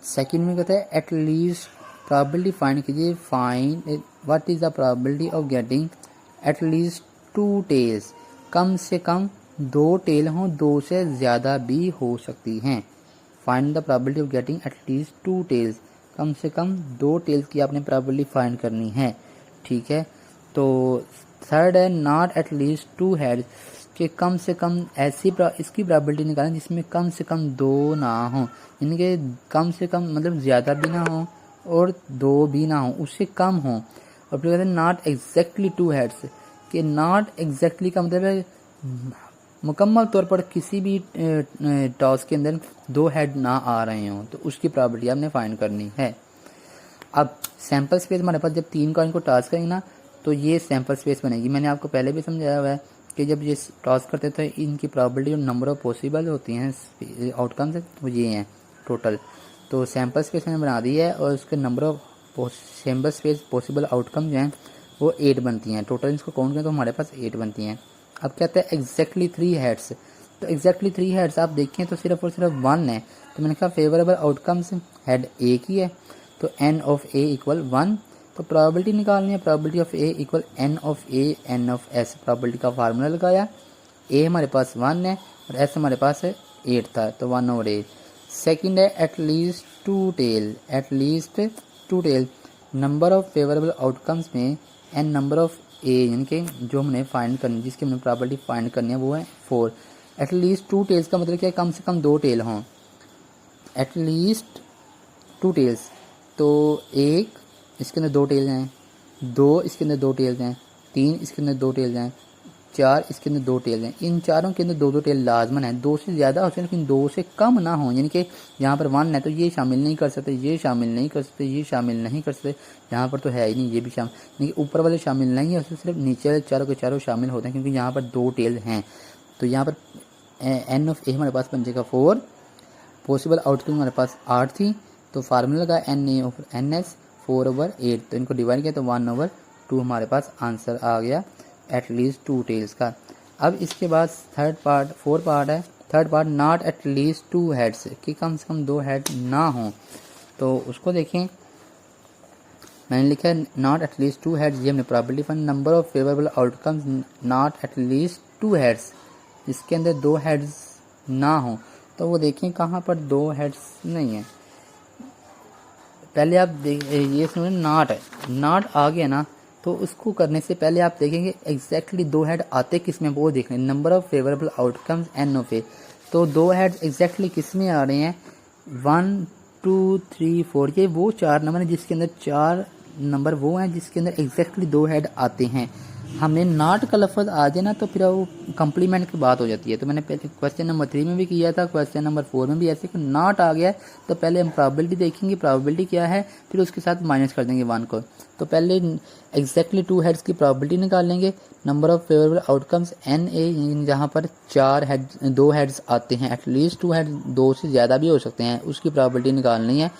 Second में कहता है एटलीस्ट प्रोबेबिलिटी फाइंड कीजिए, find what is the probability of getting at least 2 tails, कम से कम 2 टेल हों, 2 से ज़्यादा भी हो सकती हैं। Find the probability of getting at least 2 tails, कम से कम 2 टेल्स की आपने प्रोबेबिलिटी फाइंड करनी है। ठीक है, तो थर्ड है नॉट एटलीस्ट 2 हेड्स, कि कम से कम इसकी प्रोबेबिलिटी निकालें जिसमें कम से कम 2 ना हो, यानी कि कम से कम मतलब ज़्यादा भी ना हो और 2 भी ना हो, उससे कम हो। और फिर कहते हैं नॉट एग्जैक्टली 2 हेड्स, कि नॉट एग्जैक्टली का मतलब है मुकम्मल तौर पर किसी भी टॉस के अंदर 2 हेड ना आ रहे हों, तो उसकी प्रोबेबिलिटी आपने फाइंड करनी है। अब सैंपल स्पेस हमारे पास जब 3 कॉइन को टॉस करेंगे ना, तो ये सैंपल स्पेस बनेगी। मैंने आपको पहले भी समझाया हुआ है कि जब ये टॉस करते हैं तो इनकी प्रोबेबिलिटी और नंबर ऑफ पॉसिबल होती हैं आउटकम्स, वो ये हैं टोटल। तो सैंपल स्पेस मैंने बना दी है और उसके number of sample space possible outcome जो हैं वो 8 बनती हैं। टोटल इसको काउंट करें तो हमारे पास 8 बनती हैं। अब कहते हैं एग्जैक्टली 3 हेड्स, तो एग्जैक्टली 3 हेड्स आप देखें तो सिर्फ और सिर्फ 1 है, तो मैंने कहा फेवरेबल आउटकम्स हेड ए की है, तो एन ऑफ ए इक्वल 1। तो प्रोबेबिलिटी निकालनी है, probability of A equal n of A n of S, probability का फार्मूला लगाया। ए हमारे पास 1 है और एस हमारे पास है 8 था, तो 1/8। सेकंड है at least 2 tail, at least 2 tail, number of favourable outcomes में एन नंबर ऑफ ए, यानी कि जो हमने फाइंड करनी, जिसकी हमने प्रोबेबिलिटी फाइंड करनी है वो है 4। एटलीस्ट 2 टेल्स का मतलब क्या है, कम से कम 2 टेल हों, एटलीस्ट 2 टेल्स। तो एक इसके अंदर 2 टेल्स हैं, 2 इसके अंदर 2 टेल्स हैं, 3 इसके अंदर 2 टेल्स हैं, 4 इसके अंदर 2 टेल्स हैं। इन चारों के अंदर 2-2 टेल लाजमन है, 2 से ज़्यादा हो सकते हैं लेकिन 2 से कम ना हो, यानी कि यहाँ पर 1 है तो ये शामिल नहीं कर सकते, ये शामिल नहीं कर सकते, ये शामिल नहीं कर सकते, यहाँ पर तो है ही नहीं, ये भी शामिल नहीं, ऊपर वाले शामिल नहीं है, उससे सिर्फ नीचे वाले चारों के चारों शामिल होते हैं क्योंकि यहाँ पर 2 टेल हैं। तो यहाँ पर एन ऑफ ए हमारे पास बन जाएगा 4, पॉसिबल आउटकम हमारे पास 8 थी, तो फार्मूला लगा n A over n S 4/8, तो इनको डिवाइड किया तो 1/2 हमारे पास आंसर आ गया एटलीस्ट 2 टेल्स का। अब इसके बाद third part not at least 2 heads, कि कम से कम 2 हेड ना हो। तो उसको देखें, मैंने लिखा है नॉट एटलीस्ट 2 हेड्स, ये हमने probability find, number of favourable outcomes not at least 2 heads, इसके अंदर 2 हेड्स ना हो। तो वो देखें कहाँ पर 2 हेड्स नहीं है। पहले आप ये सुनिए, नॉट है, नॉट आ गया ना, तो उसको करने से पहले आप देखेंगे एग्जैक्टली 2 हेड आते किस में, वो देख लें, number of favourable outcomes N of A. तो 2 हेड एग्जैक्टली किस में आ रहे हैं, 1 2 3 4, ये वो 4 नंबर है जिसके अंदर 4 नंबर वो हैं जिसके अंदर एग्जैक्टली 2 हेड आते हैं। हमने नॉट का लफ्ज़ आ जाए ना तो फिर वो कंप्लीमेंट की बात हो जाती है। तो मैंने पहले क्वेश्चन नंबर 3 में भी किया था, क्वेश्चन नंबर 4 में भी ऐसे कि नॉट आ गया है तो पहले हम प्रोबेबिलिटी देखेंगे, प्रोबेबिलिटी क्या है, फिर उसके साथ माइनस कर देंगे 1 को। तो पहले एग्जैक्टली 2 हेड्स की प्रोबेबिलिटी निकाल लेंगे, number of favourable outcomes n A, जहाँ पर 2 हेड्स आते हैं, एटलीस्ट 2 हेड 2 से ज़्यादा भी हो सकते हैं, उसकी प्रोबेबिलिटी निकालनी है।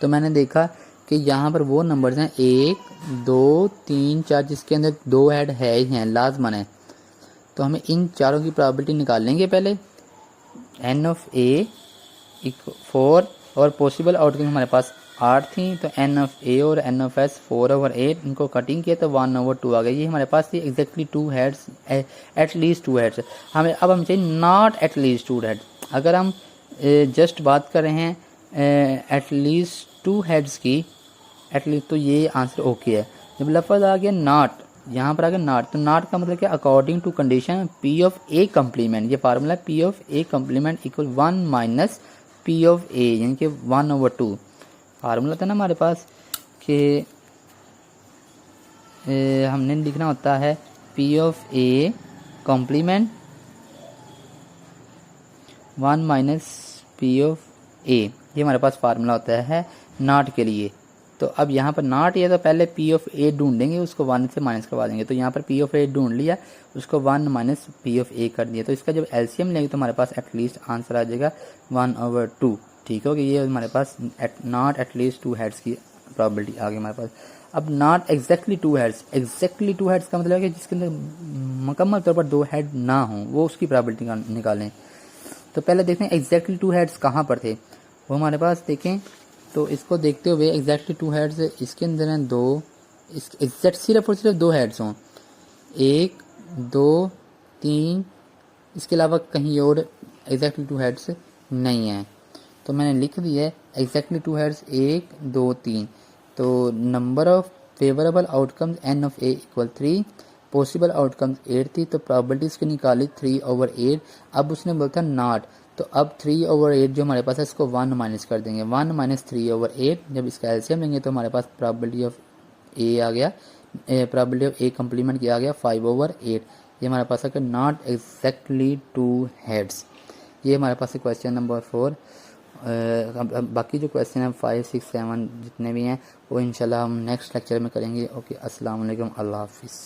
तो मैंने देखा कि यहाँ पर वो नंबर्स हैं 1 2 3 4 जिसके अंदर 2 हेड है ही हैं, लाजमन है। तो हमें इन चारों की प्रोबेबिलिटी निकाल लेंगे पहले, एन ऑफ ए 4 और पॉसिबल आउटकम हमारे पास 8 थी, तो एन ऑफ ए और एन ऑफ एस 4/8, इनको कटिंग किया तो 1/2 आ गया। ये हमारे पास थी एग्जैक्टली 2 हेड्स, एटलीस्ट 2 हेड्स। अब हम चाहिए नॉट एटलीस्ट 2 हेड्स। अगर हम जस्ट बात कर रहे हैं एटलीस्ट 2 हेड्स की, एटलीस्ट, तो ये आंसर ओके है। जब लफ्ज़ आ गया नॉट, यहाँ पर आ गया नॉट, तो नॉट का मतलब क्या, according to condition P of A complement, ये formula P of A complement equal 1 minus P of A, यानी कि 1/2 फार्मूला था ना हमारे पास कि हमने लिखना होता है P of A complement 1 minus P of A, ये हमारे पास फार्मूला होता है नॉट के लिए। तो अब यहाँ पर नॉट ये, तो पहले पी ऑफ ए ढूंढेंगे, उसको 1 से माइनस करवा देंगे। तो यहाँ पर पी ऑफ ए ढूंढ लिया, उसको 1 माइनस पी ऑफ ए कर दिया। तो इसका जब एलसीएम लेंगे तो हमारे पास एटलीस्ट आंसर आ जाएगा 1/2। ठीक हो गया, ये हमारे पास नॉट एटलीस्ट 2 हेड्स की प्रोबेबिलिटी आ गई हमारे पास। अब not exactly 2 heads, exactly 2 heads का मतलब है कि जिसके अंदर मुकम्मल तौर पर 2 हेड ना हो, वो उसकी प्रोबेबिलिटी निकालें। तो पहले देखें एग्जैक्टली 2 हेड्स कहाँ पर थे, वो हमारे पास देखें तो इसको देखते हुए एग्जैक्टली 2 हेड्स इसके अंदर हैं 2, इस एग्जैक्ट सिर्फ और सिर्फ 2 हेड्स हों, 1 2 3, इसके अलावा कहीं और एग्जैक्टली 2 हेड्स नहीं हैं। तो मैंने लिख दिया है एग्जैक्टली 2 हेड्स 1 2 3। तो number of favourable outcomes N of A equal 3, possible outcomes 8 थी, तो प्रॉबिलिटी इसकी निकाली 3/8। अब उसने बोलता नॉट, तो अब 3/8 जो हमारे पास है इसको 1 माइनस कर देंगे, 1 माइनस 3/8। जब इसका एलसीएम लेंगे तो हमारे पास प्रॉबिलिटी ऑफ ए आ गया, प्रॉबिलिटी ऑफ ए कम्प्लीमेंट किया गया 5/8। ये हमारे पास है नॉट एग्जैक्टली 2 हेड्स। ये हमारे पास है क्वेश्चन नंबर 4। बाकी जो क्वेश्चन है 5 6 7 जितने भी हैं वो इंशाल्लाह हम नेक्स्ट लेक्चर में करेंगे। ओके, अस्सलाम वालेकुम, अल्लाह हाफिज़।